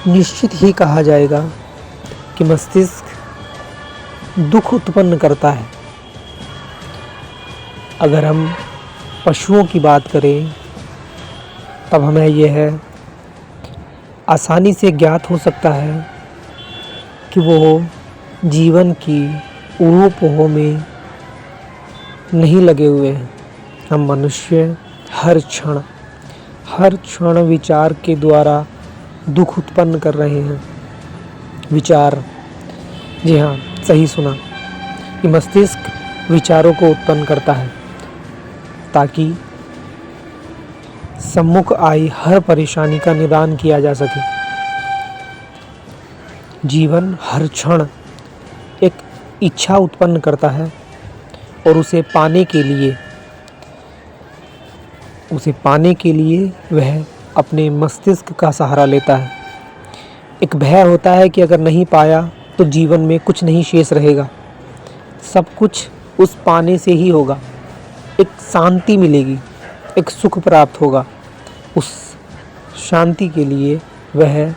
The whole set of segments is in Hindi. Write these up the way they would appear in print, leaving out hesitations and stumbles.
निश्चित ही कहा जाएगा कि मस्तिष्क दुख उत्पन्न करता है। अगर हम पशुओं की बात करें तब हमें यह आसानी से ज्ञात हो सकता है कि वो जीवन की ऊहोपोह में नहीं लगे हुए हैं। हम मनुष्य हर क्षण विचार के द्वारा दुख उत्पन्न कर रहे हैं। विचार, जी हाँ, सही सुना, कि मस्तिष्क विचारों को उत्पन्न करता है ताकि सम्मुख आई हर परेशानी का निदान किया जा सके। जीवन हर क्षण एक इच्छा उत्पन्न करता है और उसे पाने के लिए वह अपने मस्तिष्क का सहारा लेता है। एक भय होता है कि अगर नहीं पाया तो जीवन में कुछ नहीं शेष रहेगा, सब कुछ उस पाने से ही होगा। एक शांति मिलेगी, एक सुख प्राप्त होगा। उस शांति के लिए वह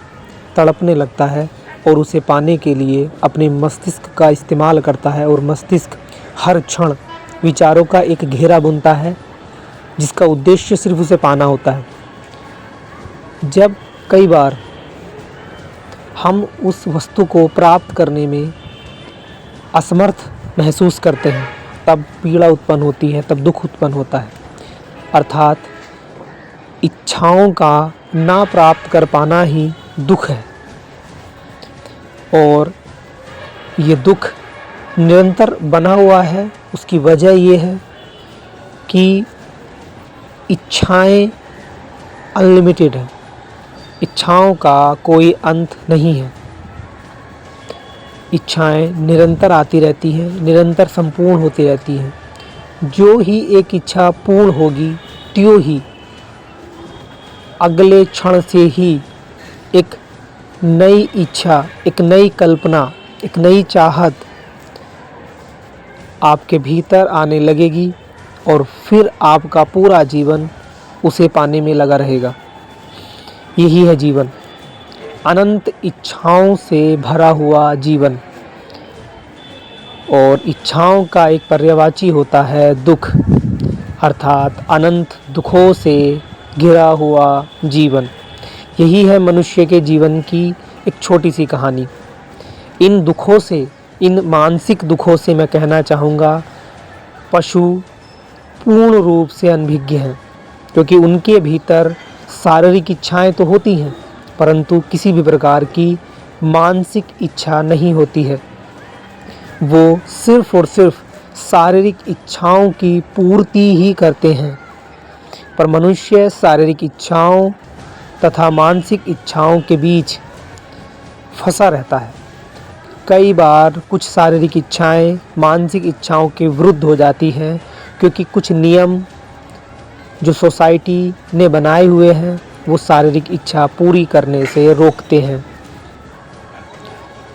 तड़पने लगता है और उसे पाने के लिए अपने मस्तिष्क का इस्तेमाल करता है और मस्तिष्क हर क्षण विचारों का एक घेरा बुनता है जिसका उद्देश्य सिर्फ उसे पाना होता है। जब कई बार हम उस वस्तु को प्राप्त करने में असमर्थ महसूस करते हैं तब पीड़ा उत्पन्न होती है, तब दुख उत्पन्न होता है। अर्थात इच्छाओं का ना प्राप्त कर पाना ही दुख है और ये दुख निरंतर बना हुआ है। उसकी वजह ये है कि इच्छाएं अनलिमिटेड है, इच्छाओं का कोई अंत नहीं है। इच्छाएं निरंतर आती रहती हैं, निरंतर संपूर्ण होती रहती हैं। जो ही एक इच्छा पूर्ण होगी त्यों ही अगले क्षण से ही एक नई इच्छा, एक नई कल्पना, एक नई चाहत आपके भीतर आने लगेगी और फिर आपका पूरा जीवन उसे पाने में लगा रहेगा। यही है जीवन, अनंत इच्छाओं से भरा हुआ जीवन। और इच्छाओं का एक पर्यायवाची होता है दुख, अर्थात अनंत दुखों से घिरा हुआ जीवन। यही है मनुष्य के जीवन की एक छोटी सी कहानी। इन दुखों से, इन मानसिक दुखों से मैं कहना चाहूँगा पशु पूर्ण रूप से अनभिज्ञ हैं, क्योंकि उनके भीतर शारीरिक इच्छाएं तो होती हैं परंतु किसी भी प्रकार की मानसिक इच्छा नहीं होती है। वो सिर्फ और सिर्फ शारीरिक इच्छाओं की पूर्ति ही करते हैं। पर मनुष्य शारीरिक इच्छाओं तथा मानसिक इच्छाओं के बीच फंसा रहता है। कई बार कुछ शारीरिक इच्छाएं मानसिक इच्छाओं के विरुद्ध हो जाती हैं, क्योंकि कुछ नियम जो सोसाइटी ने बनाए हुए हैं वो शारीरिक इच्छा पूरी करने से रोकते हैं।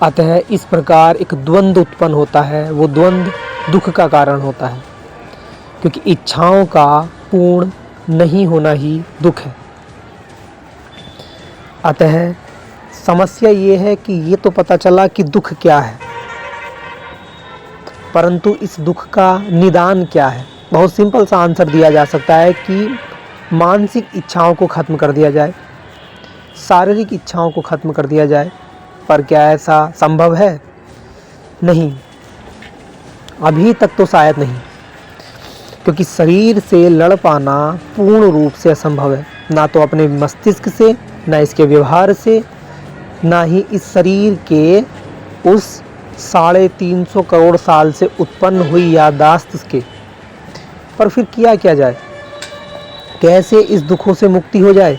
अतः इस प्रकार एक द्वंद्व उत्पन्न होता है। वो द्वंद्व दुख का कारण होता है, क्योंकि इच्छाओं का पूर्ण नहीं होना ही दुख है। अतः समस्या ये है कि ये तो पता चला कि दुख क्या है, परंतु इस दुख का निदान क्या है। बहुत सिंपल सा आंसर दिया जा सकता है कि मानसिक इच्छाओं को ख़त्म कर दिया जाए, शारीरिक इच्छाओं को ख़त्म कर दिया जाए। पर क्या ऐसा संभव है? नहीं, अभी तक तो शायद नहीं, क्योंकि शरीर से लड़ पाना पूर्ण रूप से असंभव है। ना तो अपने मस्तिष्क से, ना इसके व्यवहार से, ना ही इस शरीर के उस 350 करोड़ साल से उत्पन्न हुई याददाश्त के। पर फिर किया क्या जाए? कैसे इस दुखों से मुक्ति हो जाए?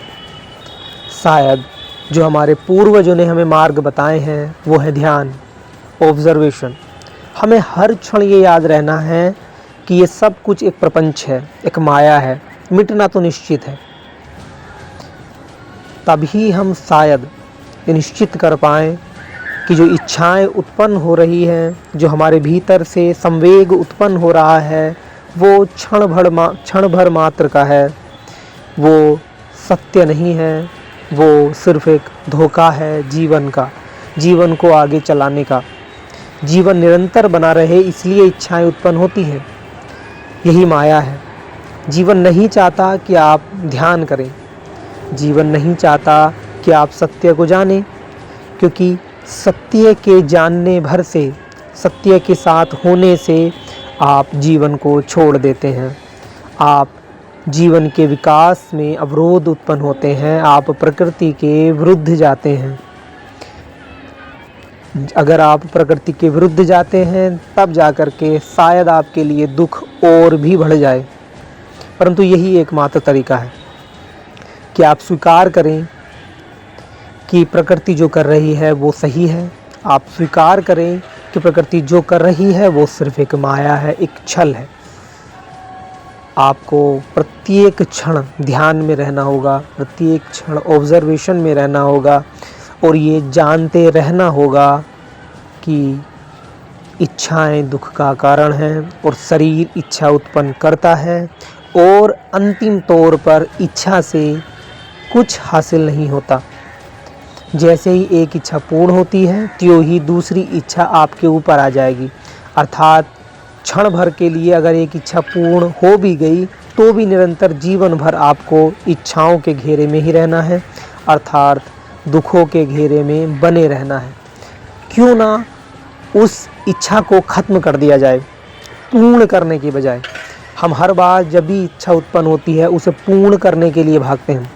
शायद जो हमारे पूर्वजों ने हमें मार्ग बताए हैं वो है ध्यान, ऑब्जर्वेशन। हमें हर क्षण ये याद रहना है कि ये सब कुछ एक प्रपंच है, एक माया है, मिटना तो निश्चित है। तभी हम शायद निश्चित कर पाएँ कि जो इच्छाएं उत्पन्न हो रही हैं, जो हमारे भीतर से संवेग उत्पन्न हो रहा है, वो क्षण भर मात्र का है, वो सत्य नहीं है, वो सिर्फ एक धोखा है जीवन का, जीवन को आगे चलाने का। जीवन निरंतर बना रहे इसलिए इच्छाएं उत्पन्न होती हैं, यही माया है। जीवन नहीं चाहता कि आप ध्यान करें, जीवन नहीं चाहता कि आप सत्य को जानें, क्योंकि सत्य के जानने भर से, सत्य के साथ होने से आप जीवन को छोड़ देते हैं। आप जीवन के विकास में अवरोध उत्पन्न होते हैं, आप प्रकृति के विरुद्ध जाते हैं। अगर आप प्रकृति के विरुद्ध जाते हैं तब जाकर के शायद आपके लिए दुख और भी बढ़ जाए, परंतु यही एकमात्र तरीका है कि आप स्वीकार करें कि प्रकृति जो कर रही है वो सही है। आप स्वीकार करें कि प्रकृति जो कर रही है वो सिर्फ एक माया है, एक छल है। आपको प्रत्येक क्षण ध्यान में रहना होगा, प्रत्येक क्षण ऑब्जर्वेशन में रहना होगा और ये जानते रहना होगा कि इच्छाएं दुख का कारण हैं और शरीर इच्छा उत्पन्न करता है और अंतिम तौर पर इच्छा से कुछ हासिल नहीं होता। जैसे ही एक इच्छा पूर्ण होती है त्यों ही दूसरी इच्छा आपके ऊपर आ जाएगी। अर्थात क्षण भर के लिए अगर एक इच्छा पूर्ण हो भी गई तो भी निरंतर जीवन भर आपको इच्छाओं के घेरे में ही रहना है, अर्थात दुखों के घेरे में बने रहना है। क्यों ना उस इच्छा को ख़त्म कर दिया जाए, पूर्ण करने की बजाय। हम हर बार जब भी इच्छा उत्पन्न होती है उसे पूर्ण करने के लिए भागते हैं,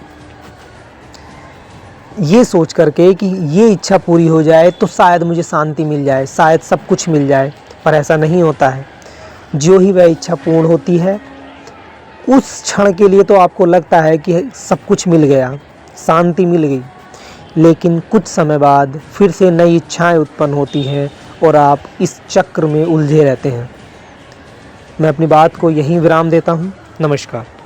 ये सोच करके कि ये इच्छा पूरी हो जाए तो शायद मुझे शांति मिल जाए, शायद सब कुछ मिल जाए, पर ऐसा नहीं होता है। जो ही वह इच्छा पूर्ण होती है उस क्षण के लिए तो आपको लगता है कि सब कुछ मिल गया, शांति मिल गई, लेकिन कुछ समय बाद फिर से नई इच्छाएं उत्पन्न होती हैं और आप इस चक्र में उलझे रहते हैं। मैं अपनी बात को यहीं विराम देता हूँ। नमस्कार।